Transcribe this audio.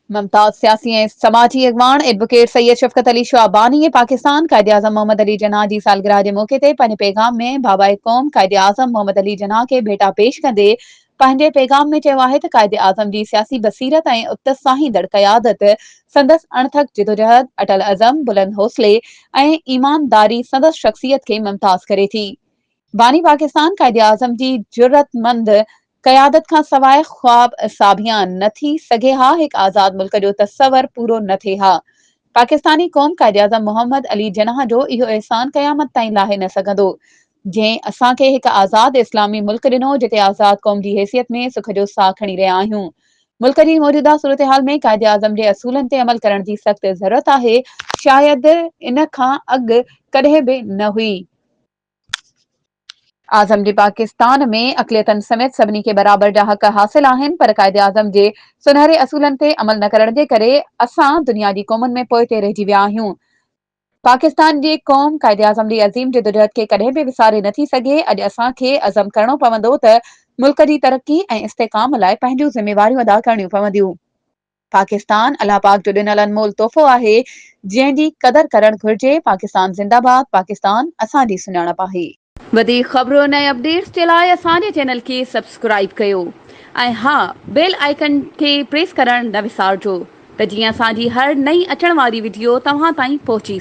मुमताज सियासी ऐं समाजी अॻवान एडवोकेट सैयद शफ़क़त अली शवाबानी पाकिस्तान कायदे आज़म मोहम्मद अली जनाह जी सालगिरह के मौके ते पंहिंजे पैगाम में बाबाए क़ौम कायदे आज़म मोहम्मद अली जनाह के भेटा पेश कंदे पंहिंजे पैगाम में चयो आहे त कायदे आज़म जी सियासी बसीरत ऐं उत्साहीदड़ क़यादत, संदसि अणथक जिदोजहद, अटल अज़म, बुलंद हौसले ऐं ईमानदारी संदसि शख़्सियत खे मुमताज़ करे थी। बानी पाकिस्तान कायदे आज़म जी जुर्रतमंद क़यादत खां सवाइ ख्वाब साबियान न थी सघे हा, हिकु आज़ाद मुल्क जो तस्वर पूरो न थिए हा। पाकिस्तानी क़ौम कायदे आज़म मोहम्मद अली जनाह जो इहो एहसान क़यामत ताईं लाहे न सघंदो, जंहिं असांखे हिकु आज़ाद इस्लामी मुल्क ॾिनो जिते आज़ाद क़ौम जी हैसियत में सुख जो साह खणी रहिया आहियूं। मुल्क जी मौजूदा सूरतहाल में कायदे आज़म जे असूलनि ते अमल करण जी सख़्त ज़रूरत आहे, शायदि इन खां अॻु कॾहिं बि न हुई। आज़म जी पाकिस्तान में अक़लियतनि समेत सभिनी खे बराबर जा हक़ हासिल आहिनि, पर कायदे आज़म जे सुनहरे असूलनि ते अमल न करण जे करे असां दुनिया जी क़ौमुनि में पोइते रहिजी विया आहियूं। पाकिस्तान जी क़ौम कायदे आज़म जी अज़ीम जिदोजहद खे कॾहिं बि विसारे नथी सघे। अॼु असांखे अज़म करणो पवंदो त मुल्क जी तरक़ी ऐं इस्तेकाम लाइ पंहिंजूं ज़िमेवारियूं अदा करणियूं पवंदियूं। पाकिस्तान अल्लाह पाक जो ॾिनल अनमोल तोहफ़ो आहे, जंहिं जी क़दर करणु घुर्जे। पाकिस्तान ज़िंदाबाद, पाकिस्तान असांजी सुञाणप आहे। वधीक ख़बरूं ऐं अपडेट्स जे लाइ असांजे चैनल खे सब्सक्राइब कयो ऐं हा, बेल आइकन खे प्रेस करणु न विसारिजो त जीअं असांजी हर नई अचण वारी वीडियो तव्हां ताईं पहुची